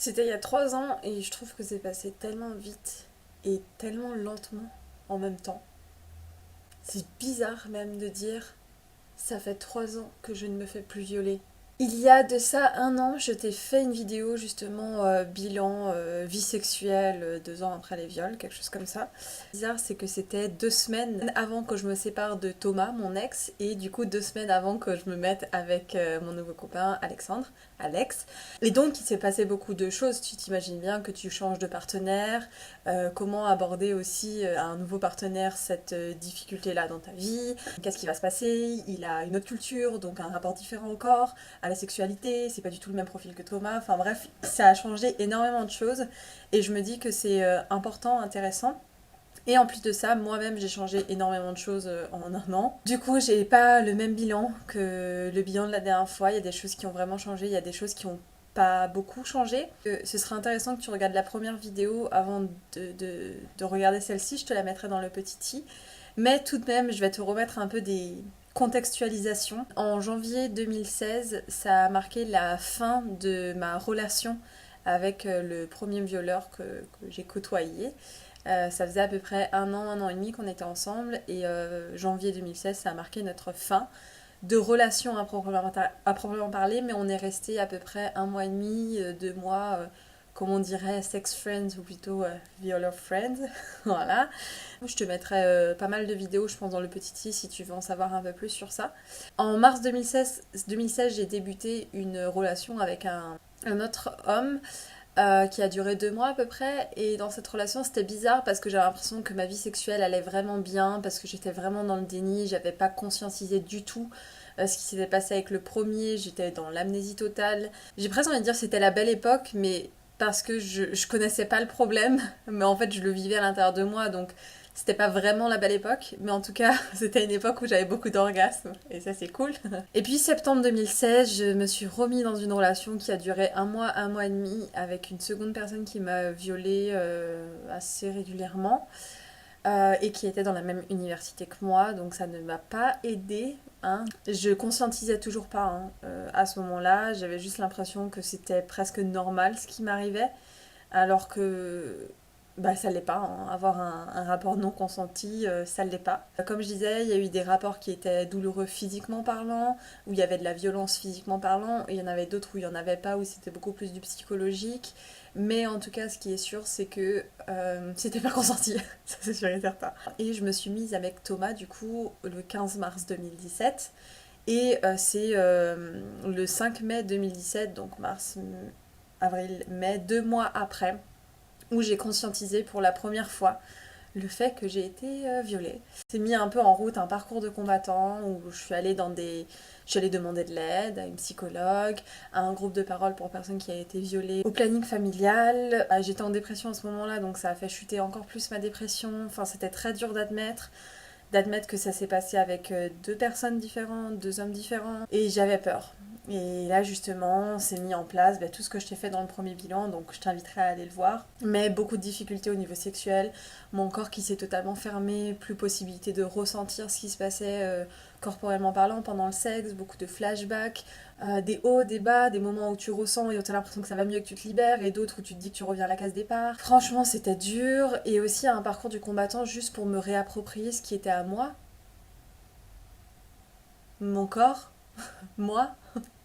C'était il y a 3 ans et je trouve que c'est passé tellement vite et tellement lentement en même temps. C'est bizarre même de dire ça fait 3 ans que je ne me fais plus violer. Il y a de ça 1 an, je t'ai fait une vidéo justement bilan vie sexuelle 2 ans après les viols, quelque chose comme ça. Bizarre, c'est que c'était 2 semaines avant que je me sépare de Thomas, mon ex, et du coup 2 semaines avant que je me mette avec mon nouveau copain Alexandre, Alex. Et donc il s'est passé beaucoup de choses. Tu t'imagines bien que tu changes de partenaire, comment aborder aussi à un nouveau partenaire cette difficulté-là dans ta vie, qu'est-ce qui va se passer, il a une autre culture, donc un rapport différent encore à la sexualité, c'est pas du tout le même profil que Thomas, enfin bref, ça a changé énormément de choses et je me dis que c'est important, intéressant. Et en plus de ça, moi-même j'ai changé énormément de choses en 1 an. Du coup, j'ai pas le même bilan que le bilan de la dernière fois. Il y a des choses qui ont vraiment changé, il y a des choses qui ont pas beaucoup changé. Ce serait intéressant que tu regardes la première vidéo avant de regarder celle-ci, je te la mettrai dans le petit i. Mais tout de même, je vais te remettre un peu des contextualisations. En janvier 2016, ça a marqué la fin de ma relation avec le premier violeur que j'ai côtoyé. Ça faisait à peu près 1 an et demi qu'on était ensemble et janvier 2016, ça a marqué notre fin de relation à proprement parler, mais on est resté à peu près 1 mois et demi, 2 mois, comme on dirait sex friends ou plutôt violer friends. Voilà. Je te mettrai pas mal de vidéos, je pense, dans le petit i si tu veux en savoir un peu plus sur ça. En mars 2016 j'ai débuté une relation avec un autre homme qui a duré 2 mois à peu près. Et dans cette relation, c'était bizarre parce que j'avais l'impression que ma vie sexuelle allait vraiment bien, parce que j'étais vraiment dans le déni, j'avais pas conscientisé du tout ce qui s'était passé avec le premier, j'étais dans l'amnésie totale. J'ai presque envie de dire que c'était la belle époque, mais parce que je connaissais pas le problème, mais en fait je le vivais à l'intérieur de moi, donc c'était pas vraiment la belle époque, mais en tout cas, c'était une époque où j'avais beaucoup d'orgasmes, et ça c'est cool. Et puis septembre 2016, je me suis remis dans une relation qui a duré 1 mois, 1 mois et demi, avec une seconde personne qui m'a violée assez régulièrement, et qui était dans la même université que moi, donc ça ne m'a pas aidée. Hein. Je conscientisais toujours pas à ce moment-là, j'avais juste l'impression que c'était presque normal ce qui m'arrivait, alors que bah, ça l'est pas, hein. Avoir un rapport non consenti, ça l'est pas. Comme je disais, il y a eu des rapports qui étaient douloureux physiquement parlant, où il y avait de la violence physiquement parlant, et il y en avait d'autres où il y en avait pas, où c'était beaucoup plus du psychologique. Mais en tout cas, ce qui est sûr, c'est que c'était pas consenti, ça c'est sûr et certain. Et je me suis mise avec Thomas, du coup, le 15 mars 2017. Et c'est le 5 mai 2017, donc mars, avril, mai, 2 mois après, où j'ai conscientisé pour la première fois le fait que j'ai été violée. J'ai mis un peu en route un parcours de combattant où je suis allée demander de l'aide à une psychologue, à un groupe de parole pour personnes qui avaient été violées, au planning familial. J'étais en dépression à ce moment-là, donc ça a fait chuter encore plus ma dépression. Enfin, c'était très dur d'admettre que ça s'est passé avec 2 personnes différentes, 2 hommes différents, et j'avais peur. Et là justement, c'est mis en place tout ce que je t'ai fait dans le premier bilan, donc je t'inviterai à aller le voir. Mais beaucoup de difficultés au niveau sexuel, mon corps qui s'est totalement fermé, plus possibilité de ressentir ce qui se passait corporellement parlant pendant le sexe, beaucoup de flashbacks, des hauts, des bas, des moments où tu ressens et où tu as l'impression que ça va mieux, que tu te libères, et d'autres où tu te dis que tu reviens à la case départ. Franchement, c'était dur, et aussi un parcours du combattant juste pour me réapproprier ce qui était à moi, mon corps, moi,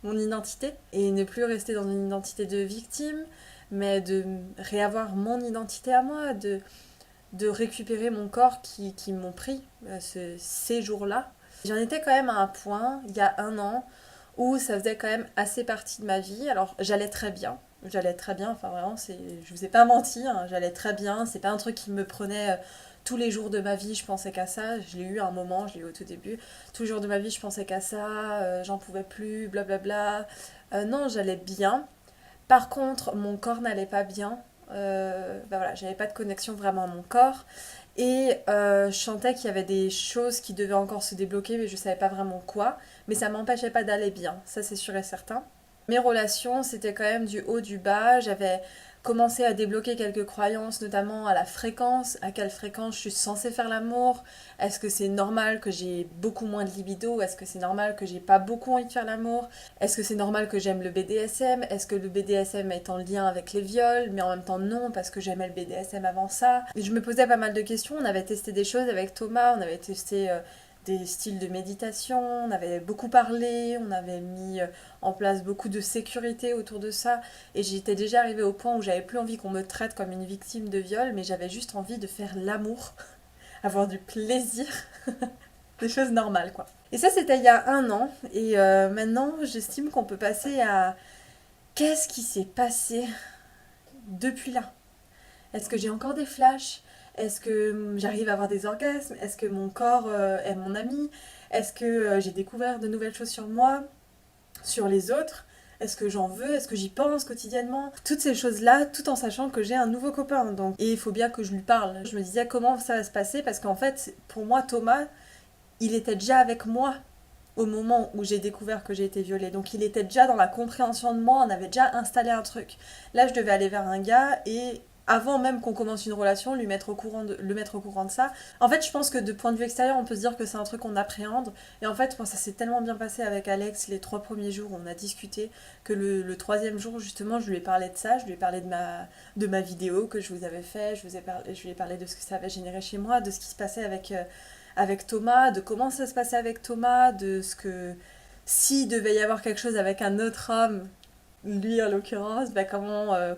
mon identité, et ne plus rester dans une identité de victime, mais de réavoir mon identité à moi, de récupérer mon corps qui m'ont pris ces jours-là. J'en étais quand même à un point, il y a 1 an, où ça faisait quand même assez partie de ma vie. Alors j'allais très bien, enfin vraiment, je vous ai pas menti, hein, j'allais très bien, c'est pas un truc qui me prenait tous les jours de ma vie, je pensais qu'à ça, je l'ai eu à un moment, je l'ai eu au tout début, tous les jours de ma vie je pensais qu'à ça, j'en pouvais plus, blablabla. Non, j'allais bien. Par contre, mon corps n'allait pas bien. Voilà, j'avais pas de connexion vraiment à mon corps. Et je sentais qu'il y avait des choses qui devaient encore se débloquer, mais je savais pas vraiment quoi. Mais ça m'empêchait pas d'aller bien, ça c'est sûr et certain. Mes relations, c'était quand même du haut, du bas. J'avais commencé à débloquer quelques croyances, notamment à la fréquence, à quelle fréquence je suis censée faire l'amour. Est-ce que c'est normal que j'ai beaucoup moins de libido? Est-ce que c'est normal que j'ai pas beaucoup envie de faire l'amour? Est-ce que c'est normal que j'aime le BDSM? Est-ce que le BDSM est en lien avec les viols? Mais en même temps non, parce que j'aimais le BDSM avant ça. Et je me posais pas mal de questions. On avait testé des choses avec Thomas, on avait testé des styles de méditation, on avait beaucoup parlé, on avait mis en place beaucoup de sécurité autour de ça, et j'étais déjà arrivée au point où j'avais plus envie qu'on me traite comme une victime de viol, mais j'avais juste envie de faire l'amour, avoir du plaisir, des choses normales quoi. Et ça c'était il y a 1 an, et maintenant j'estime qu'on peut passer à qu'est-ce qui s'est passé depuis là. Est-ce que j'ai encore des flashs? Est-ce que j'arrive à avoir des orgasmes? Est-ce que mon corps est mon ami? Est-ce que j'ai découvert de nouvelles choses sur moi, sur les autres? Est-ce que j'en veux? Est-ce que j'y pense quotidiennement? Toutes ces choses-là, tout en sachant que j'ai un nouveau copain. Donc. Et il faut bien que je lui parle. Je me disais comment ça va se passer, parce qu'en fait, pour moi, Thomas, il était déjà avec moi au moment où j'ai découvert que j'ai été violée. Donc il était déjà dans la compréhension de moi, on avait déjà installé un truc. Là, je devais aller vers un gars et avant même qu'on commence une relation, le mettre au courant de ça. En fait, je pense que de point de vue extérieur, on peut se dire que c'est un truc qu'on appréhende. Et en fait, moi, ça s'est tellement bien passé avec Alex les 3 premiers jours où on a discuté que le troisième jour, justement, je lui ai parlé de ça. Je lui ai parlé de ma vidéo que je vous avais fait. Je lui ai parlé de ce que ça avait généré chez moi, de ce qui se passait avec Thomas, de comment ça se passait avec Thomas, de ce que s'il devait y avoir quelque chose avec un autre homme, lui en l'occurrence,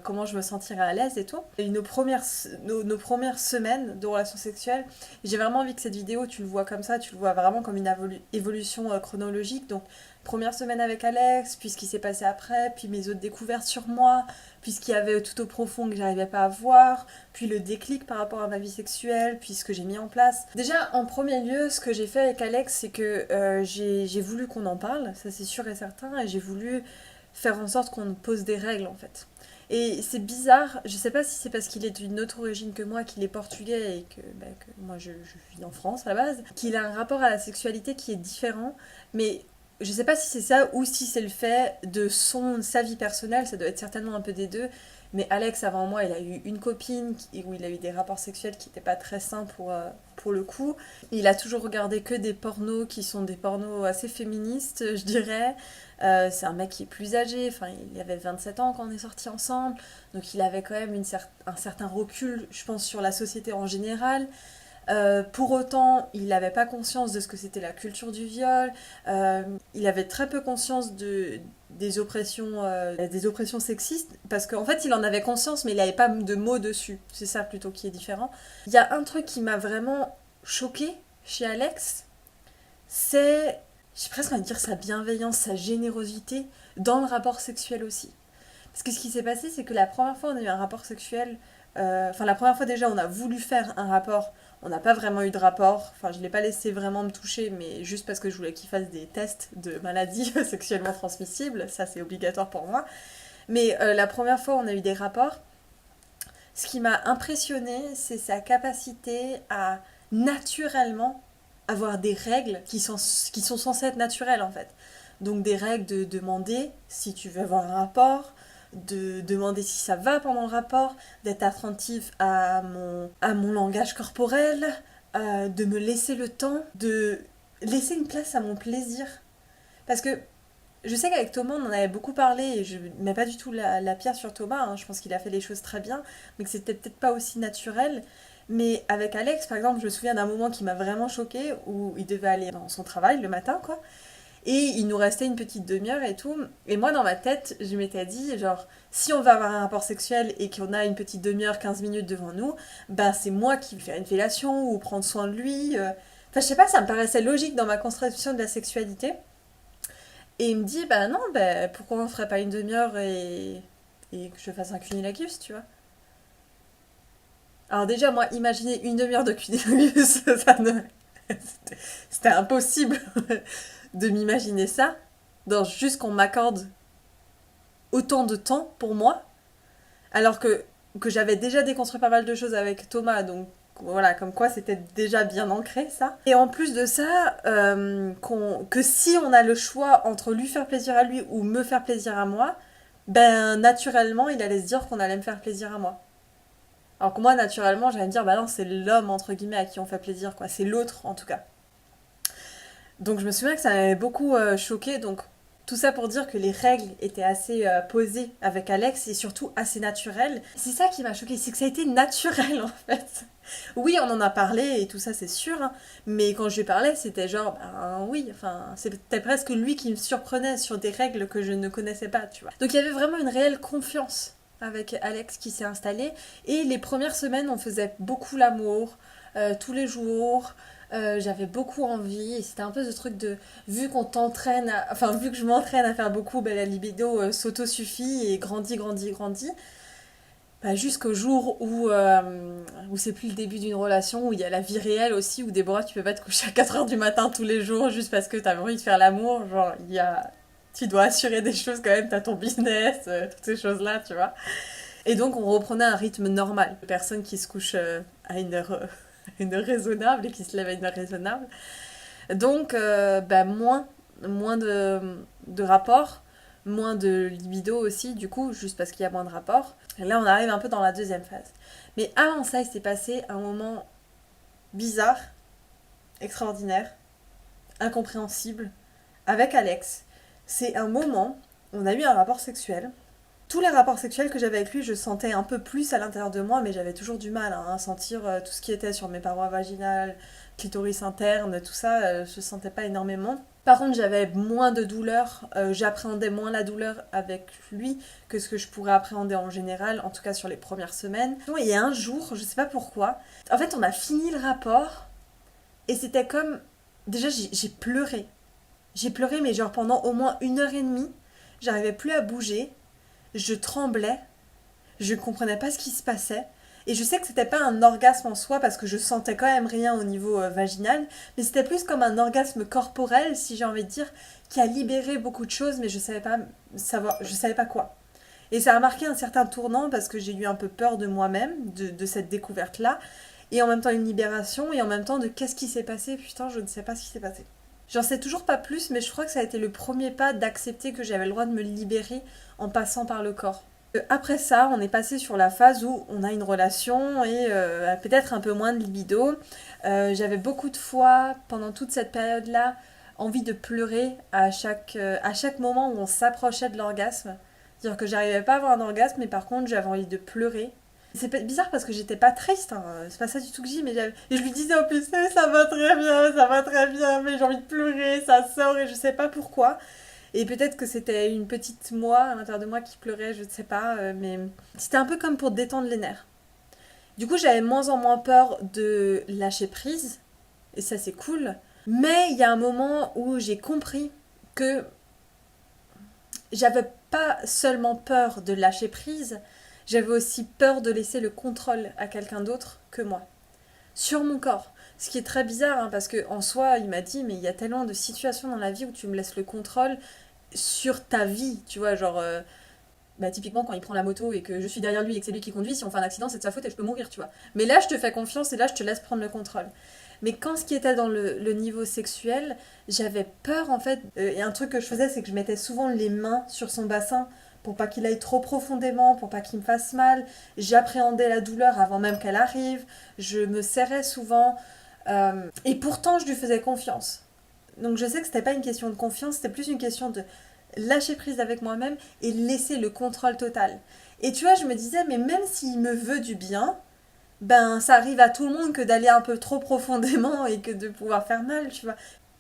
comment je me sentirais à l'aise et tout. Et nos premières semaines de relations sexuelles, j'ai vraiment envie que cette vidéo, tu le vois comme ça, tu le vois vraiment comme une évolution chronologique. Donc, première semaine avec Alex, puis ce qui s'est passé après, puis mes autres découvertes sur moi, puis ce qu'il y avait tout au profond que j'arrivais pas à voir, puis le déclic par rapport à ma vie sexuelle, puis ce que j'ai mis en place. Déjà, en premier lieu, ce que j'ai fait avec Alex, c'est que j'ai voulu qu'on en parle, ça c'est sûr et certain, et j'ai voulu faire en sorte qu'on pose des règles en fait. Et c'est bizarre, je sais pas si c'est parce qu'il est d'une autre origine que moi, qu'il est portugais et que moi je vis en France à la base, qu'il a un rapport à la sexualité qui est différent, mais je sais pas si c'est ça ou si c'est le fait de sa vie personnelle, ça doit être certainement un peu des deux. Mais Alex, avant moi, il a eu une copine où il a eu des rapports sexuels qui n'étaient pas très sains pour le coup. Il a toujours regardé que des pornos qui sont des pornos assez féministes, je dirais. C'est un mec qui est plus âgé, enfin il avait 27 ans quand on est sortis ensemble, donc il avait quand même un certain recul, je pense, sur la société en général. Pour autant, il n'avait pas conscience de ce que c'était la culture du viol. Il avait très peu conscience des oppressions sexistes, parce qu'en fait, il en avait conscience, mais il n'avait pas de mots dessus. C'est ça plutôt qui est différent. Il y a un truc qui m'a vraiment choquée chez Alex, c'est, j'ai presque envie de dire, sa bienveillance, sa générosité dans le rapport sexuel aussi. Parce que ce qui s'est passé, c'est que la première fois on a eu un rapport sexuel, la première fois déjà on a voulu faire un rapport, on n'a pas vraiment eu de rapport, enfin je l'ai pas laissé vraiment me toucher, mais juste parce que je voulais qu'il fasse des tests de maladies sexuellement transmissibles, ça c'est obligatoire pour moi. Mais la première fois on a eu des rapports, ce qui m'a impressionné, c'est sa capacité à naturellement avoir des règles qui sont censées être naturelles en fait. Donc des règles de demander si tu veux avoir un rapport, de demander si ça va pendant le rapport, d'être attentif à mon langage corporel, de me laisser le temps, de laisser une place à mon plaisir. Parce que je sais qu'avec Thomas, on en avait beaucoup parlé, et je ne mets pas du tout la pierre sur Thomas, hein, je pense qu'il a fait les choses très bien, mais que c'était peut-être pas aussi naturel. Mais avec Alex, par exemple, je me souviens d'un moment qui m'a vraiment choquée, où il devait aller dans son travail le matin, quoi. Et il nous restait une petite demi-heure et tout. Et moi, dans ma tête, je m'étais dit, genre, si on va avoir un rapport sexuel et qu'on a une petite demi-heure, 15 minutes devant nous, ben c'est moi qui vais faire une fellation ou prendre soin de lui. Enfin, je sais pas, ça me paraissait logique dans ma conception de la sexualité. Et il me dit, bah non, bah, pourquoi on ferait pas une demi-heure et que je fasse un cunilingus, tu vois. Alors déjà, moi, imaginer une demi-heure de cunilingus, ça ne... C'était impossible de m'imaginer ça. Dans juste qu'on m'accorde autant de temps pour moi, alors que j'avais déjà déconstruit pas mal de choses avec Thomas, donc voilà, comme quoi c'était déjà bien ancré ça. Et en plus de ça, que si on a le choix entre lui faire plaisir à lui ou me faire plaisir à moi, ben naturellement il allait se dire qu'on allait me faire plaisir à moi. Alors que moi naturellement j'allais me dire bah non c'est l'homme entre guillemets à qui on fait plaisir quoi, c'est l'autre en tout cas. Donc je me souviens que ça m'avait beaucoup choqué. Donc tout ça pour dire que les règles étaient assez posées avec Alex et surtout assez naturelles. C'est ça qui m'a choqué, c'est que ça a été naturel en fait. Oui, on en a parlé et tout ça, c'est sûr. Hein, mais quand je lui parlais, c'était genre, ben oui, enfin, c'était presque lui qui me surprenait sur des règles que je ne connaissais pas, tu vois. Donc il y avait vraiment une réelle confiance avec Alex qui s'est installée. Et les premières semaines, on faisait beaucoup l'amour, tous les jours. J'avais beaucoup envie et c'était un peu ce truc de vu qu'on t'entraîne enfin vu que je m'entraîne à faire beaucoup ben, la libido s'auto-suffit et grandit grandit grandit bah, jusqu'au jour où c'est plus le début d'une relation où il y a la vie réelle aussi où Déborah tu peux pas te coucher à 4 heures du matin tous les jours juste parce que t'as envie de faire l'amour genre il y a tu dois assurer des choses quand même t'as ton business toutes ces choses là tu vois et donc on reprenait un rythme normal personne qui se couche à une heure raisonnable et qui se lève à une heure raisonnable. Donc, bah, moins de rapports, moins de libido aussi, du coup, juste parce qu'il y a moins de rapports. Et là, on arrive un peu dans la deuxième phase. Mais avant ça, il s'est passé un moment bizarre, extraordinaire, incompréhensible, avec Alex. C'est un moment, on a eu un rapport sexuel. Tous les rapports sexuels que j'avais avec lui, je sentais un peu plus à l'intérieur de moi, mais j'avais toujours du mal hein, à sentir tout ce qui était sur mes parois vaginales, clitoris interne, tout ça, je sentais pas énormément. Par contre, j'avais moins de douleur, j'appréhendais moins la douleur avec lui que ce que je pourrais appréhender en général, en tout cas sur les premières semaines. Et un jour, je sais pas pourquoi, en fait, on a fini le rapport et c'était comme. Déjà, j'ai pleuré. J'ai pleuré, mais genre pendant au moins 1 heure et demie, j'arrivais plus à bouger. Je tremblais, je comprenais pas ce qui se passait. Et je sais que c'était pas un orgasme en soi parce que je sentais quand même rien au niveau vaginal, mais c'était plus comme un orgasme corporel, si j'ai envie de dire, qui a libéré beaucoup de choses, mais je savais pas savoir, je savais pas quoi. Et ça a marqué un certain tournant parce que j'ai eu un peu peur de moi-même, de cette découverte-là, et en même temps une libération, et en même temps de qu'est-ce qui s'est passé, putain, je ne sais pas ce qui s'est passé. J'en sais toujours pas plus, mais je crois que ça a été le premier pas d'accepter que j'avais le droit de me libérer en passant par le corps. Après ça, on est passé sur la phase où on a une relation et peut-être un peu moins de libido. J'avais beaucoup de fois, pendant toute cette période-là, envie de pleurer à chaque moment où on s'approchait de l'orgasme. C'est-à-dire que j'arrivais pas à avoir un orgasme, mais par contre j'avais envie de pleurer. C'est bizarre parce que j'étais pas triste, hein. C'est pas ça du tout que je dis, mais et je lui disais en plus, ça va très bien, mais j'ai envie de pleurer, ça sort et je sais pas pourquoi. Et peut-être que c'était une petite moi à l'intérieur de moi qui pleurait, je ne sais pas, mais c'était un peu comme pour détendre les nerfs. Du coup, j'avais moins en moins peur de lâcher prise, et ça c'est cool. Mais il y a un moment où j'ai compris que j'avais pas seulement peur de lâcher prise, j'avais aussi peur de laisser le contrôle à quelqu'un d'autre que moi. Sur mon corps. Ce qui est très bizarre, hein, parce qu'en soi, il m'a dit, mais il y a tellement de situations dans la vie où tu me laisses le contrôle sur ta vie, tu vois, genre... bah, typiquement, quand il prend la moto et que je suis derrière lui et que c'est lui qui conduit, si on fait un accident, c'est de sa faute et je peux mourir, tu vois. Mais là, je te fais confiance et là, je te laisse prendre le contrôle. Mais quand ce qui était dans le niveau sexuel, j'avais peur, en fait. Et un truc que je faisais, c'est que je mettais souvent les mains sur son bassin pour pas qu'il aille trop profondément, pour pas qu'il me fasse mal. J'appréhendais la douleur avant même qu'elle arrive. Je me serrais souvent. Et pourtant, je lui faisais confiance. Donc je sais que c'était pas une question de confiance, c'était plus une question de lâcher prise avec moi-même et laisser le contrôle total. Et tu vois, je me disais, mais même s'il me veut du bien, ben ça arrive à tout le monde que d'aller un peu trop profondément et que de pouvoir faire mal, tu vois.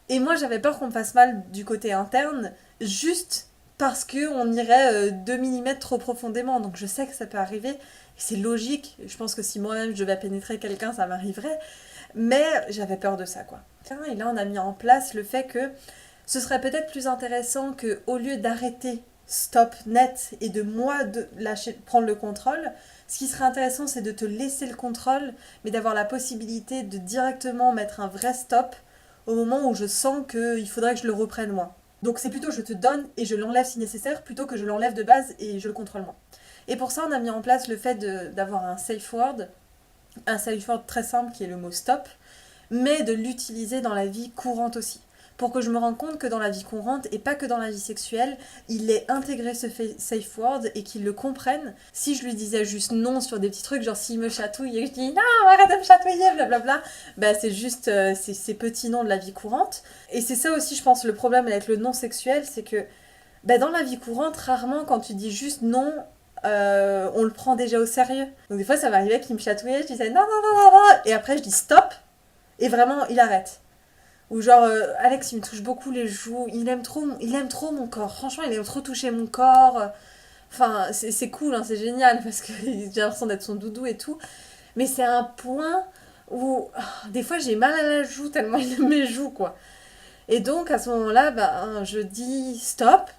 Et moi, j'avais peur qu'on me fasse mal du côté interne, juste parce qu'on irait 2 mm trop profondément. Donc je sais que ça peut arriver, c'est logique. Je pense que si moi-même je devais pénétrer quelqu'un, ça m'arriverait. Mais j'avais peur de ça, quoi. Et là, on a mis en place le fait que ce serait peut-être plus intéressant que, au lieu d'arrêter stop net et de moi de prendre le contrôle, ce qui serait intéressant, c'est de te laisser le contrôle, mais d'avoir la possibilité de directement mettre un vrai stop au moment où je sens qu'il faudrait que je le reprenne moi. Donc c'est plutôt je te donne et je l'enlève si nécessaire, plutôt que je l'enlève de base et je le contrôle moi. Et pour ça, on a mis en place le fait d'avoir un safe word. un safe word très simple qui est le mot stop, mais de l'utiliser dans la vie courante aussi. Pour que je me rende compte que dans la vie courante, et pas que dans la vie sexuelle, il ait intégré ce safe word et qu'il le comprenne. Si je lui disais juste non sur des petits trucs, genre s'il me chatouille et que je dis non, arrête de me chatouiller, blablabla, bah c'est juste ces petits noms de la vie courante. Et c'est ça aussi, je pense, le problème avec le non sexuel, c'est que bah, dans la vie courante, rarement quand tu dis juste non, on le prend déjà au sérieux. Donc des fois, ça m'arrivait qu'il me chatouillait, je disais non, non, non, non, non, et après je dis stop, et vraiment, il arrête. Ou genre, Alex, il me touche beaucoup les joues, il aime trop mon corps. Franchement, il aime trop toucher mon corps. Enfin, c'est cool, hein, c'est génial, parce que j'ai l'impression d'être son doudou et tout. Mais c'est un point où, des fois, j'ai mal à la joue, tellement il aime mes joues, quoi. Et donc, à ce moment-là, ben, je dis stop,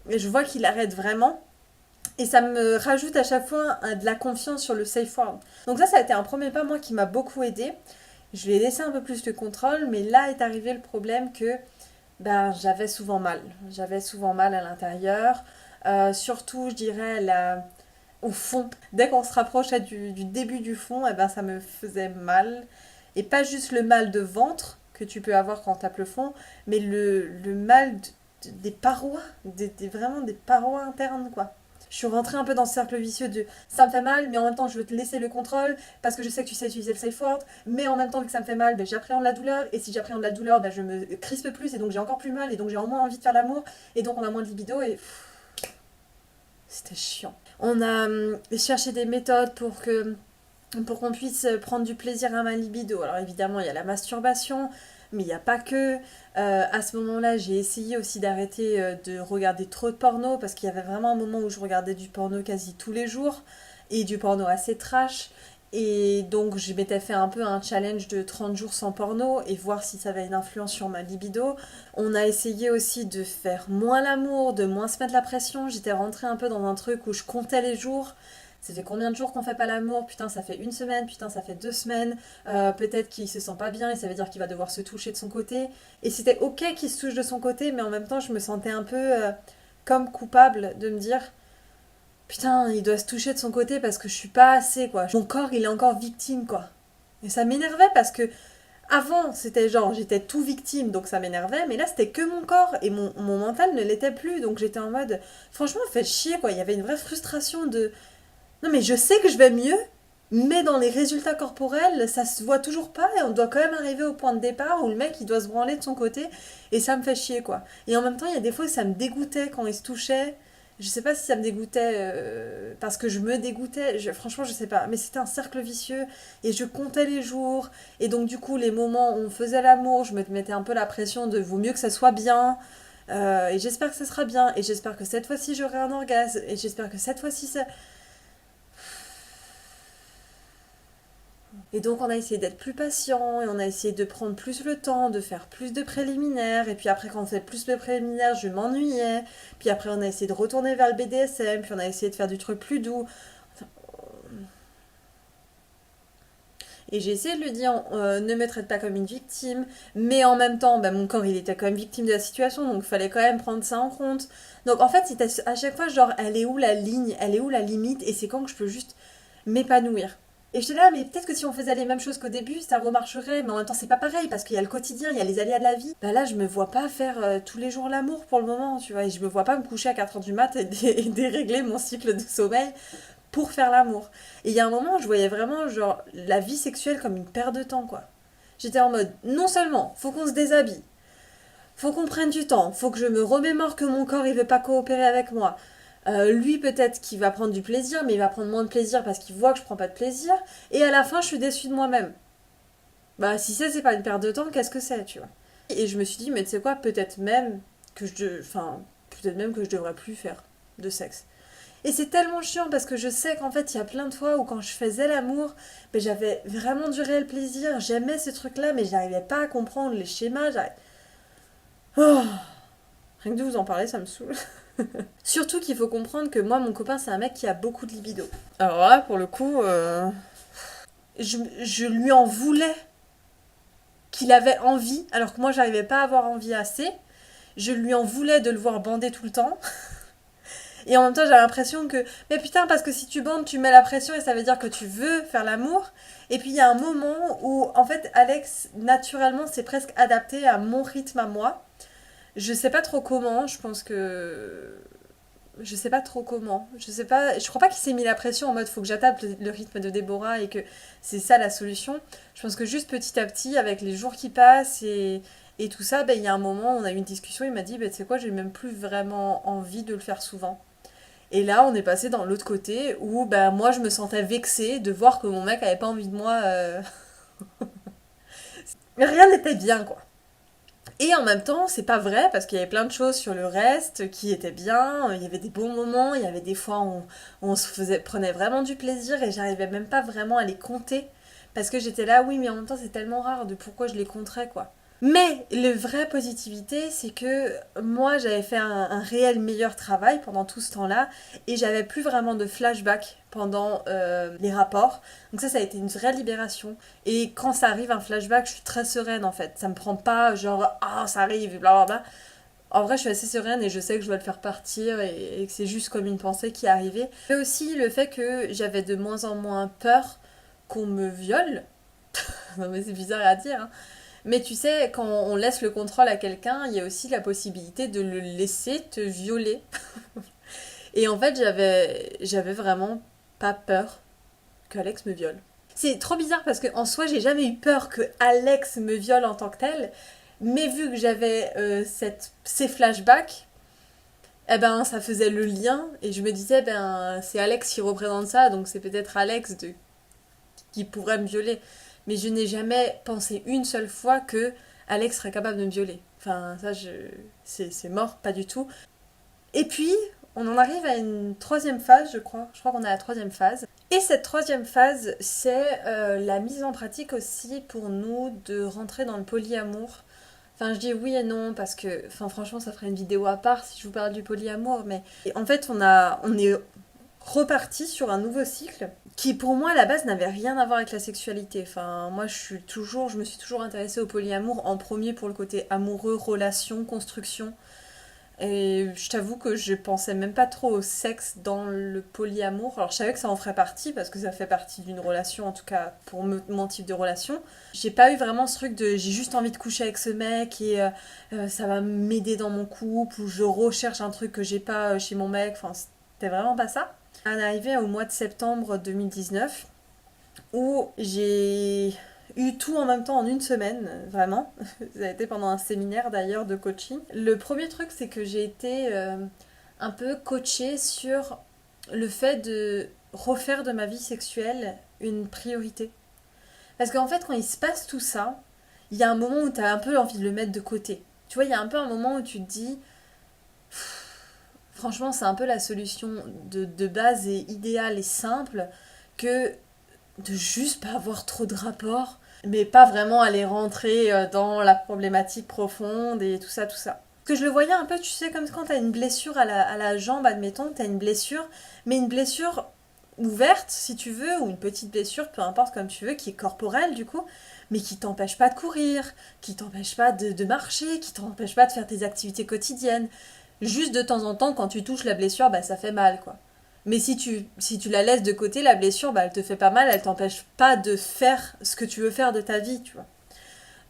et je vois qu'il arrête vraiment. Et ça me rajoute à chaque fois de la confiance sur le safe word. Donc ça a été un premier pas, moi, qui m'a beaucoup aidé. Je lui ai laissé un peu plus de contrôle, mais là est arrivé le problème que ben, j'avais souvent mal. J'avais souvent mal à l'intérieur. Surtout, je dirais, au fond. Dès qu'on se rapprochait du début du fond, eh ben, ça me faisait mal. Et pas juste le mal de ventre que tu peux avoir quand tu tapes le fond, mais le mal des parois, vraiment des parois internes, quoi. Je suis rentrée un peu dans ce cercle vicieux de ça me fait mal, mais en même temps je veux te laisser le contrôle parce que je sais que tu sais utiliser le safe word, mais en même temps vu que ça me fait mal, ben, j'appréhende la douleur, et si j'appréhende la douleur, ben, je me crispe plus et donc j'ai encore plus mal et donc j'ai moins envie de faire l'amour et donc on a moins de libido et c'était chiant. On a cherché des méthodes pour qu'on puisse prendre du plaisir à ma libido. Alors évidemment, il y a la masturbation, mais il n'y a pas que. À ce moment-là, j'ai essayé aussi d'arrêter de regarder trop de porno, parce qu'il y avait vraiment un moment où je regardais du porno quasi tous les jours, et du porno assez trash. Et donc, je m'étais fait un peu un challenge de 30 jours sans porno, et voir si ça avait une influence sur ma libido. On a essayé aussi de faire moins l'amour, de moins se mettre la pression. J'étais rentrée un peu dans un truc où je comptais les jours. Ça fait combien de jours qu'on fait pas l'amour? Putain, ça fait une semaine, putain, ça fait 2 semaines. Peut-être qu'il se sent pas bien et ça veut dire qu'il va devoir se toucher de son côté. Et c'était ok qu'il se touche de son côté, mais en même temps, je me sentais un peu comme coupable de me dire putain, il doit se toucher de son côté parce que je suis pas assez, quoi. Mon corps, il est encore victime, quoi. Et ça m'énervait parce que avant, c'était genre, j'étais tout victime, donc ça m'énervait, mais là, c'était que mon corps et mon mental ne l'était plus. Donc j'étais en mode, franchement, faites chier, quoi. Il y avait une vraie frustration de non, mais je sais que je vais mieux, mais dans les résultats corporels, ça se voit toujours pas et on doit quand même arriver au point de départ où le mec il doit se branler de son côté et ça me fait chier, quoi. Et en même temps, il y a des fois où ça me dégoûtait quand il se touchait. Je sais pas si ça me dégoûtait parce que je me dégoûtais, franchement je sais pas, mais c'était un cercle vicieux et je comptais les jours et donc du coup les moments où on faisait l'amour, je me mettais un peu la pression de vaut mieux que ça soit bien. Et j'espère que ça sera bien, et j'espère que cette fois-ci j'aurai un orgasme, et j'espère que cette fois-ci ça. Et donc on a essayé d'être plus patient et on a essayé de prendre plus le temps, de faire plus de préliminaires. Et puis après quand on fait plus de préliminaires, je m'ennuyais. Puis après on a essayé de retourner vers le BDSM, puis on a essayé de faire du truc plus doux. Et j'ai essayé de lui dire ne me traite pas comme une victime, mais en même temps, bah, mon corps il était quand même victime de la situation, donc il fallait quand même prendre ça en compte. Donc en fait, c'était à chaque fois genre, elle est où la ligne, elle est où la limite, et c'est quand que je peux juste m'épanouir. Et j'étais là, mais peut-être que si on faisait les mêmes choses qu'au début, ça remarcherait, mais en même temps, c'est pas pareil, parce qu'il y a le quotidien, il y a les aléas de la vie. Bah là, je me vois pas faire tous les jours l'amour pour le moment, tu vois, et je me vois pas me coucher à 4h du mat et dérégler mon cycle de sommeil pour faire l'amour. Et il y a un moment, je voyais vraiment, genre, la vie sexuelle comme une perte de temps, quoi. J'étais en mode, non seulement, faut qu'on se déshabille, faut qu'on prenne du temps, faut que je me remémore que mon corps, il veut pas coopérer avec moi. Lui peut-être qu'il va prendre du plaisir, mais il va prendre moins de plaisir parce qu'il voit que je prends pas de plaisir. Et à la fin, je suis déçue de moi-même. Bah si ça c'est pas une perte de temps, qu'est-ce que c'est, tu vois? Et je me suis dit, mais tu sais quoi, peut-être même que je devrais plus faire de sexe. Et c'est tellement chiant parce que je sais qu'en fait, il y a plein de fois où quand je faisais l'amour, ben, j'avais vraiment du réel plaisir, j'aimais ces trucs-là, mais j'arrivais pas à comprendre les schémas. Oh, rien que de vous en parler, ça me saoule. Surtout qu'il faut comprendre que moi, mon copain, c'est un mec qui a beaucoup de libido. Alors là, pour le coup, je lui en voulais qu'il avait envie, alors que moi, j'arrivais pas à avoir envie assez. Je lui en voulais de le voir bander tout le temps. Et en même temps, j'ai l'impression que, mais putain, parce que si tu bandes, tu mets la pression et ça veut dire que tu veux faire l'amour. Et puis il y a un moment où, en fait, Alex, naturellement, s'est presque adapté à mon rythme à moi. Je sais pas trop comment, je pense que. Je sais pas trop comment. Je sais pas. Je crois pas qu'il s'est mis la pression en mode faut que j'attaque le rythme de Déborah et que c'est ça la solution. Je pense que juste petit à petit, avec les jours qui passent et tout ça, ben, il y a un moment, on a eu une discussion, il m'a dit, ben, tu sais quoi, j'ai même plus vraiment envie de le faire souvent. Et là, on est passé dans l'autre côté où bah, moi, je me sentais vexée de voir que mon mec avait pas envie de moi. Rien n'était bien, quoi. Et en même temps, c'est pas vrai parce qu'il y avait plein de choses sur le reste qui étaient bien. Il y avait des bons moments, il y avait des fois où on se prenait vraiment du plaisir et j'arrivais même pas vraiment à les compter. Parce que j'étais là, oui, mais en même temps, c'est tellement rare de pourquoi je les compterais, quoi. Mais le vrai positivité, c'est que moi j'avais fait un réel meilleur travail pendant tout ce temps-là et j'avais plus vraiment de flashback pendant les rapports. Donc ça a été une vraie libération. Et quand ça arrive un flashback, je suis très sereine en fait. Ça me prend pas genre ah ça arrive, blablabla. En vrai, je suis assez sereine et je sais que je vais le faire partir et que c'est juste comme une pensée qui est arrivée. Et aussi le fait que j'avais de moins en moins peur qu'on me viole. Non mais c'est bizarre à dire, hein. Mais tu sais, quand on laisse le contrôle à quelqu'un, il y a aussi la possibilité de le laisser te violer. Et en fait, j'avais vraiment pas peur que Alex me viole. C'est trop bizarre parce qu'en soi, j'ai jamais eu peur que Alex me viole en tant que tel. Mais vu que j'avais ces flashbacks, eh ben, ça faisait le lien. Et je me disais, ben, c'est Alex qui représente ça, donc c'est peut-être qui pourrait me violer. Mais je n'ai jamais pensé une seule fois que Alex serait capable de me violer. Enfin, ça, c'est mort, pas du tout. Et puis, on en arrive à une troisième phase, je crois. Je crois qu'on est à la troisième phase. Et cette troisième phase, c'est la mise en pratique aussi pour nous de rentrer dans le polyamour. Enfin, je dis oui et non parce que, enfin, franchement, ça ferait une vidéo à part si je vous parle du polyamour. Mais en fait, on est reparti sur un nouveau cycle qui pour moi à la base n'avait rien à voir avec la sexualité. Enfin, moi je me suis toujours intéressée au polyamour en premier pour le côté amoureux, relation, construction. Et je t'avoue que je pensais même pas trop au sexe dans le polyamour. Alors je savais que ça en ferait partie parce que ça fait partie d'une relation, en tout cas pour mon type de relation. J'ai pas eu vraiment ce truc de j'ai juste envie de coucher avec ce mec et ça va m'aider dans mon couple ou je recherche un truc que j'ai pas chez mon mec. Enfin, c'était vraiment pas ça. On est arrivé au mois de septembre 2019 où j'ai eu tout en même temps en une semaine, vraiment. Ça a été pendant un séminaire d'ailleurs de coaching. Le premier truc, c'est que j'ai été un peu coachée sur le fait de refaire de ma vie sexuelle une priorité. Parce qu'en fait, quand il se passe tout ça, il y a un moment où tu as un peu envie de le mettre de côté. Tu vois, il y a un peu un moment où tu te dis, franchement, c'est un peu la solution de base et idéale et simple que de juste pas avoir trop de rapports, mais pas vraiment aller rentrer dans la problématique profonde et tout ça, tout ça. Que je le voyais un peu, tu sais, comme quand t'as une blessure à la jambe, admettons, t'as une blessure, mais une blessure ouverte, si tu veux, ou une petite blessure, peu importe comme tu veux, qui est corporelle du coup, mais qui t'empêche pas de courir, qui t'empêche pas de marcher, qui t'empêche pas de faire tes activités quotidiennes. Juste de temps en temps, quand tu touches la blessure, bah ça fait mal, quoi. Mais si tu la laisses de côté, la blessure, bah elle te fait pas mal, elle t'empêche pas de faire ce que tu veux faire de ta vie, tu vois.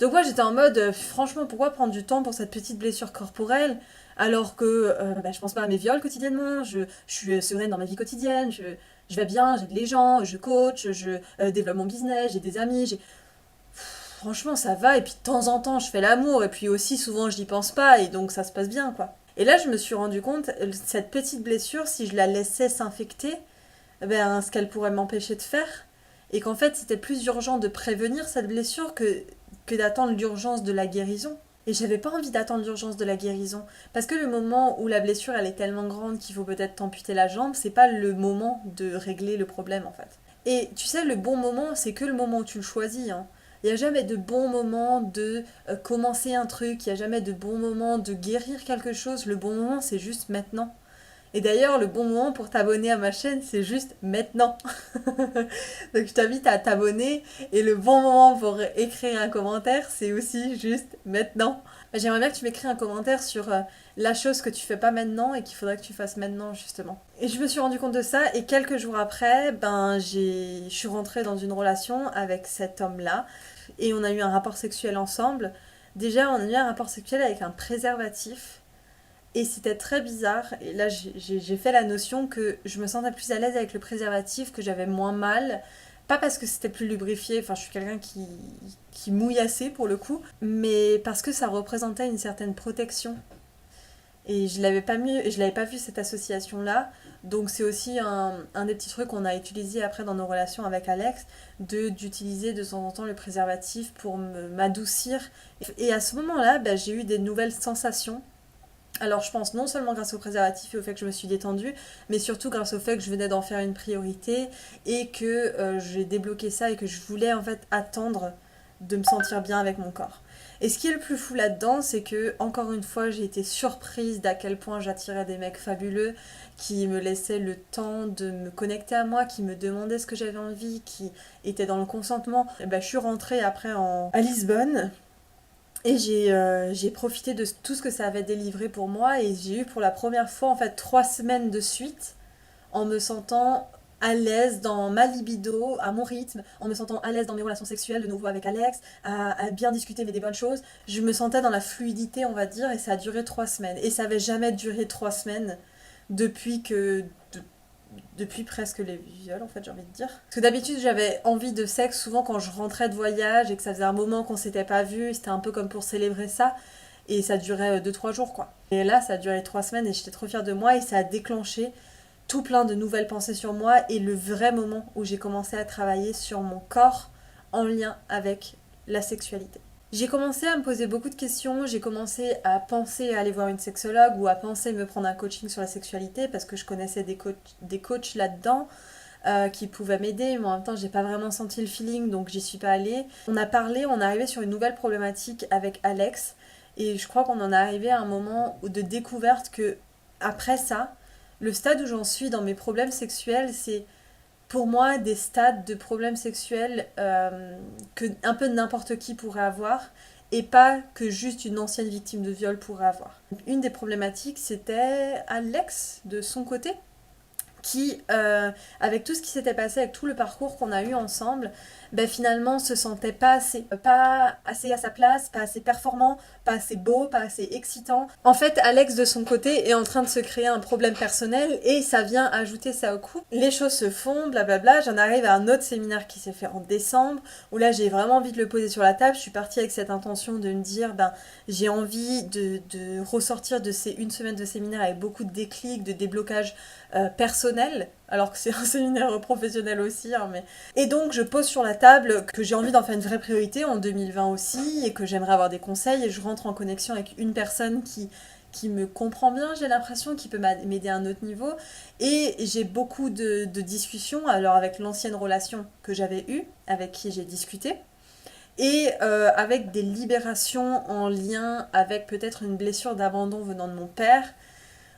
Donc moi j'étais en mode, franchement, pourquoi prendre du temps pour cette petite blessure corporelle alors que bah, je pense pas à mes viols quotidiennement, je suis sereine dans ma vie quotidienne, je vais bien, j'aide les gens, je coach, je développe mon business, j'ai des amis, franchement ça va, et puis de temps en temps je fais l'amour, et puis aussi souvent je n'y pense pas, et donc ça se passe bien, quoi. Et là, je me suis rendu compte, cette petite blessure, si je la laissais s'infecter, ben, ce qu'elle pourrait m'empêcher de faire, et qu'en fait, c'était plus urgent de prévenir cette blessure que d'attendre l'urgence de la guérison. Et j'avais pas envie d'attendre l'urgence de la guérison. Parce que le moment où la blessure, elle est tellement grande qu'il faut peut-être t'amputer la jambe, c'est pas le moment de régler le problème, en fait. Et tu sais, le bon moment, c'est que le moment où tu le choisis, hein. Il n'y a jamais de bon moment de commencer un truc, il n'y a jamais de bon moment de guérir quelque chose. Le bon moment, c'est juste maintenant. Et d'ailleurs, le bon moment pour t'abonner à ma chaîne, c'est juste maintenant. Donc je t'invite à t'abonner et le bon moment pour écrire un commentaire, c'est aussi juste maintenant. J'aimerais bien que tu m'écris un commentaire sur la chose que tu fais pas maintenant et qu'il faudrait que tu fasses maintenant justement. Et je me suis rendu compte de ça et quelques jours après, je suis rentrée dans une relation avec cet homme-là et on a eu un rapport sexuel ensemble. Déjà, on a eu un rapport sexuel avec un préservatif. Et c'était très bizarre. Et là, j'ai fait la notion que je me sentais plus à l'aise avec le préservatif, que j'avais moins mal. Pas parce que c'était plus lubrifié, enfin, je suis quelqu'un qui mouille assez pour le coup, mais parce que ça représentait une certaine protection. Et je l'avais pas vu cette association-là. Donc, c'est aussi un des petits trucs qu'on a utilisé après dans nos relations avec Alex, d'utiliser de temps en temps le préservatif pour m'adoucir. Et à ce moment-là, j'ai eu des nouvelles sensations. Alors je pense non seulement grâce au préservatif et au fait que je me suis détendue, mais surtout grâce au fait que je venais d'en faire une priorité et que j'ai débloqué ça et que je voulais en fait attendre de me sentir bien avec mon corps. Et ce qui est le plus fou là-dedans, c'est que encore une fois, j'ai été surprise d'à quel point j'attirais des mecs fabuleux qui me laissaient le temps de me connecter à moi, qui me demandaient ce que j'avais envie, qui étaient dans le consentement. Et je suis rentrée après à Lisbonne. Et j'ai profité de tout ce que ça avait délivré pour moi et j'ai eu pour la première fois en fait 3 semaines de suite en me sentant à l'aise dans ma libido, à mon rythme, en me sentant à l'aise dans mes relations sexuelles de nouveau avec Alex, à bien discuter mais des bonnes choses. Je me sentais dans la fluidité on va dire et ça a duré 3 semaines. Et ça avait jamais duré 3 semaines depuis que depuis presque les viols en fait j'ai envie de dire. Parce que d'habitude j'avais envie de sexe souvent quand je rentrais de voyage et que ça faisait un moment qu'on s'était pas vu, c'était un peu comme pour célébrer ça et ça durait 2-3 jours quoi. Et là ça a duré 3 semaines et j'étais trop fière de moi et ça a déclenché tout plein de nouvelles pensées sur moi et le vrai moment où j'ai commencé à travailler sur mon corps en lien avec la sexualité. J'ai commencé à me poser beaucoup de questions, j'ai commencé à penser à aller voir une sexologue ou à penser me prendre un coaching sur la sexualité parce que je connaissais des coachs là-dedans qui pouvaient m'aider, mais en même temps j'ai pas vraiment senti le feeling donc j'y suis pas allée. On a parlé, on est arrivé sur une nouvelle problématique avec Alex et je crois qu'on en est arrivé à un moment de découverte que après ça, le stade où j'en suis dans mes problèmes sexuels c'est pour moi des stades de problèmes sexuels que un peu n'importe qui pourrait avoir et pas que juste une ancienne victime de viol pourrait avoir. Une des problématiques c'était Alex de son côté qui, avec tout ce qui s'était passé, avec tout le parcours qu'on a eu ensemble, finalement se sentait pas assez. Pas assez à sa place, pas assez performant, pas assez beau, pas assez excitant. En fait, Alex, de son côté, est en train de se créer un problème personnel et ça vient ajouter ça au coup. Les choses se font, blablabla. J'en arrive à un autre séminaire qui s'est fait en décembre, où là, j'ai vraiment envie de le poser sur la table. Je suis partie avec cette intention de me dire, j'ai envie de ressortir de ces 1 semaine de séminaire avec beaucoup de déclics, de déblocage personnel, alors que c'est un séminaire professionnel aussi. Mais... Et donc je pose sur la table que j'ai envie d'en faire une vraie priorité en 2020 aussi, et que j'aimerais avoir des conseils, et je rentre en connexion avec une personne qui me comprend bien, j'ai l'impression, qui peut m'aider à un autre niveau. Et j'ai beaucoup de discussions, alors avec l'ancienne relation que j'avais eue, avec qui j'ai discuté, et avec des libérations en lien avec peut-être une blessure d'abandon venant de mon père,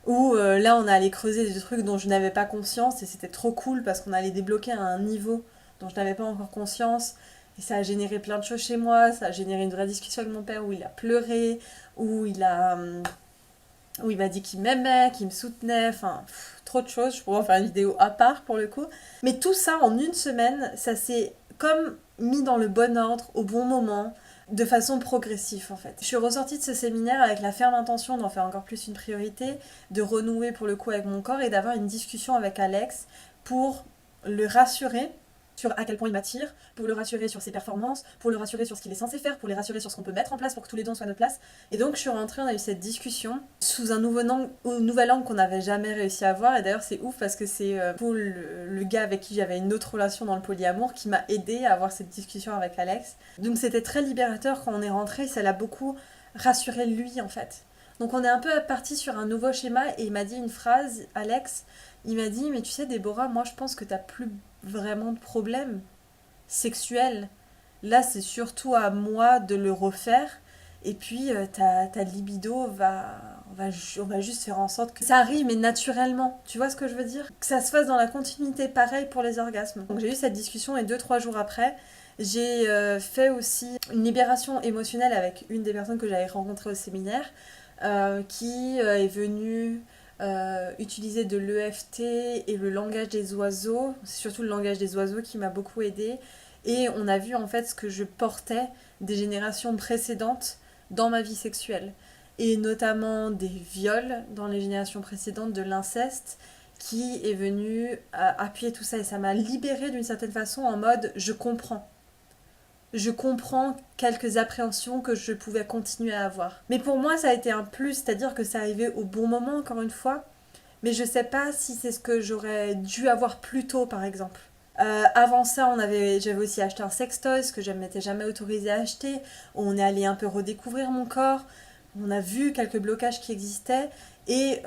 où là on allait creuser des trucs dont je n'avais pas conscience et c'était trop cool parce qu'on allait débloquer à un niveau dont je n'avais pas encore conscience et ça a généré plein de choses chez moi, ça a généré une vraie discussion avec mon père où il a pleuré, où il m'a dit qu'il m'aimait, qu'il me soutenait, enfin trop de choses, je pourrais en faire une vidéo à part pour le coup. Mais tout ça en 1 semaine, ça s'est comme mis dans le bon ordre, au bon moment, de façon progressive en fait. Je suis ressortie de ce séminaire avec la ferme intention d'en faire encore plus une priorité, de renouer pour le coup avec mon corps et d'avoir une discussion avec Alex pour le rassurer sur à quel point il m'attire, pour le rassurer sur ses performances, pour le rassurer sur ce qu'il est censé faire, pour les rassurer sur ce qu'on peut mettre en place pour que tous les dons soient à notre place. Et donc je suis rentrée, on a eu cette discussion sous un nouvel angle qu'on n'avait jamais réussi à avoir. Et d'ailleurs c'est ouf parce que c'est Paul, le gars avec qui j'avais une autre relation dans le polyamour, qui m'a aidé à avoir cette discussion avec Alex. Donc c'était très libérateur quand on est rentré, ça l'a beaucoup rassuré lui en fait. Donc on est un peu parti sur un nouveau schéma et il m'a dit une phrase, Alex, il m'a dit mais tu sais Déborah, moi je pense que t'as plus vraiment de problème sexuel. Là c'est surtout à moi de le refaire Et puis ta libido on va juste faire en sorte que ça arrive, mais naturellement. Tu vois ce que je veux dire? Que ça se fasse dans la continuité, pareil pour les orgasmes. Donc j'ai eu cette discussion et 2-3 jours après, j'ai fait aussi une libération émotionnelle avec une des personnes que j'avais rencontrées au séminaire, qui est venue utiliser de l'EFT et le langage des oiseaux. C'est surtout le langage des oiseaux qui m'a beaucoup aidée. Et on a vu en fait ce que je portais des générations précédentes dans ma vie sexuelle. Et notamment des viols dans les générations précédentes, de l'inceste, qui est venu appuyer tout ça. Et ça m'a libérée d'une certaine façon en mode je comprends. Je comprends quelques appréhensions que je pouvais continuer à avoir. Mais pour moi, ça a été un plus, c'est-à-dire que ça arrivait au bon moment, encore une fois. Mais je sais pas si c'est ce que j'aurais dû avoir plus tôt, par exemple. Avant ça, j'avais aussi acheté un sextoy, ce que je ne m'étais jamais autorisée à acheter. On est allé un peu redécouvrir mon corps. On a vu quelques blocages qui existaient. Et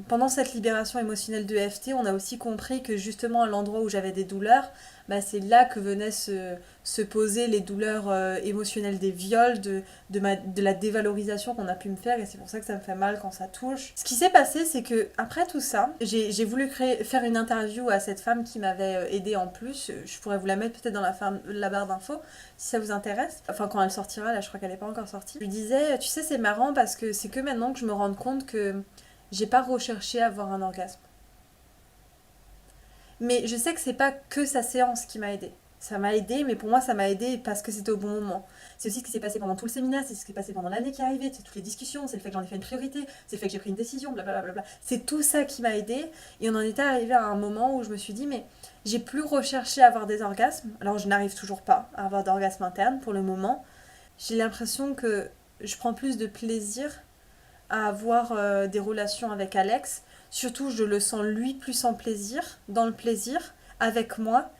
pendant cette libération émotionnelle de EFT, on a aussi compris que justement à l'endroit où j'avais des douleurs, bah, c'est là que venaient se poser les douleurs émotionnelles des viols, de la dévalorisation qu'on a pu me faire, et c'est pour ça que ça me fait mal quand ça touche. Ce qui s'est passé, c'est que après tout ça, j'ai voulu faire une interview à cette femme qui m'avait aidée en plus. Je pourrais vous la mettre peut-être dans la barre d'infos si ça vous intéresse. Enfin, quand elle sortira, là je crois qu'elle n'est pas encore sortie. Je lui disais, tu sais, c'est marrant parce que c'est que maintenant que je me rends compte que j'ai pas recherché à avoir un orgasme. Mais je sais que c'est pas que sa séance qui m'a aidée. Ça m'a aidé, mais pour moi, ça m'a aidé parce que c'était au bon moment. C'est aussi ce qui s'est passé pendant tout le séminaire, c'est ce qui s'est passé pendant l'année qui est arrivée, c'est toutes les discussions, c'est le fait que j'en ai fait une priorité, c'est le fait que j'ai pris une décision, blablabla. C'est tout ça qui m'a aidé. Et on en était arrivé à un moment où je me suis dit, mais j'ai plus recherché à avoir des orgasmes. Alors, je n'arrive toujours pas à avoir d'orgasme interne pour le moment. J'ai l'impression que je prends plus de plaisir à avoir des relations avec Alex. Surtout, je le sens lui plus en plaisir, dans le plaisir, avec moi.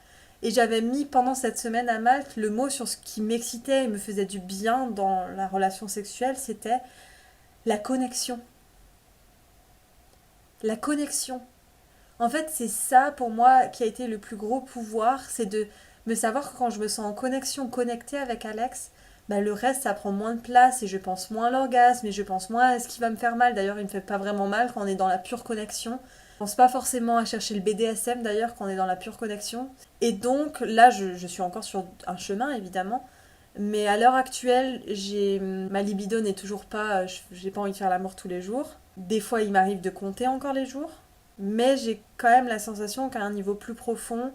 Et j'avais mis pendant cette semaine à Malte le mot sur ce qui m'excitait et me faisait du bien dans la relation sexuelle, c'était la connexion. La connexion. En fait, c'est ça pour moi qui a été le plus gros pouvoir, c'est de me savoir que quand je me sens en connexion, connectée avec Alex, bah, le reste ça prend moins de place et je pense moins à l'orgasme et je pense moins à ce qui va me faire mal. D'ailleurs, il me fait pas vraiment mal quand on est dans la pure connexion. Je pense pas forcément à chercher le BDSM d'ailleurs quand on est dans la pure connexion. Et donc là, je suis encore sur un chemin évidemment. Mais à l'heure actuelle, ma libido n'est toujours pas. J'ai pas envie de faire l'amour tous les jours. Des fois, il m'arrive de compter encore les jours. Mais j'ai quand même la sensation qu'à un niveau plus profond,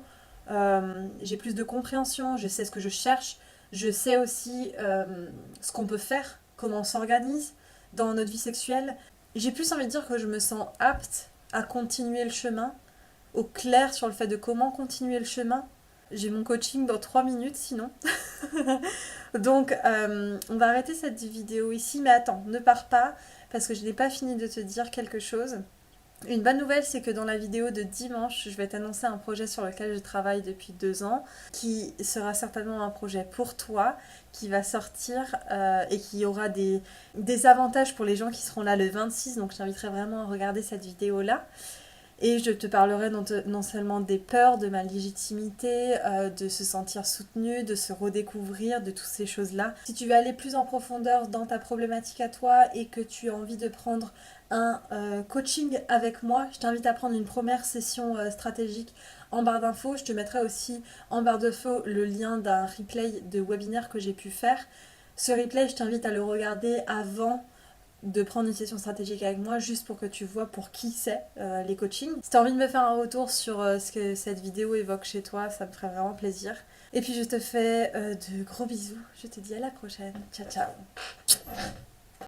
j'ai plus de compréhension, je sais ce que je cherche, je sais aussi ce qu'on peut faire, comment on s'organise dans notre vie sexuelle. J'ai plus envie de dire que je me sens apte à continuer le chemin, au clair sur le fait de comment continuer le chemin. J'ai mon coaching dans 3 minutes sinon. Donc on va arrêter cette vidéo ici, mais attends, ne pars pas, parce que je n'ai pas fini de te dire quelque chose. Une bonne nouvelle, c'est que dans la vidéo de dimanche, je vais t'annoncer un projet sur lequel je travaille depuis 2 ans, qui sera certainement un projet pour toi, qui va sortir et qui aura des avantages pour les gens qui seront là le 26, donc je t'inviterai vraiment à regarder cette vidéo-là. Et je te parlerai non seulement des peurs, de ma légitimité, de se sentir soutenue, de se redécouvrir, de toutes ces choses-là. Si tu veux aller plus en profondeur dans ta problématique à toi et que tu as envie de prendre un coaching avec moi, je t'invite à prendre une première session stratégique en barre d'infos. Je te mettrai aussi en barre d'infos le lien d'un replay de webinaire que j'ai pu faire. Ce replay, je t'invite à le regarder avant de prendre une session stratégique avec moi, juste pour que tu vois pour qui c'est les coachings. Si tu as envie de me faire un retour sur ce que cette vidéo évoque chez toi, ça me ferait vraiment plaisir. Et puis je te fais de gros bisous, je te dis à la prochaine, ciao ciao.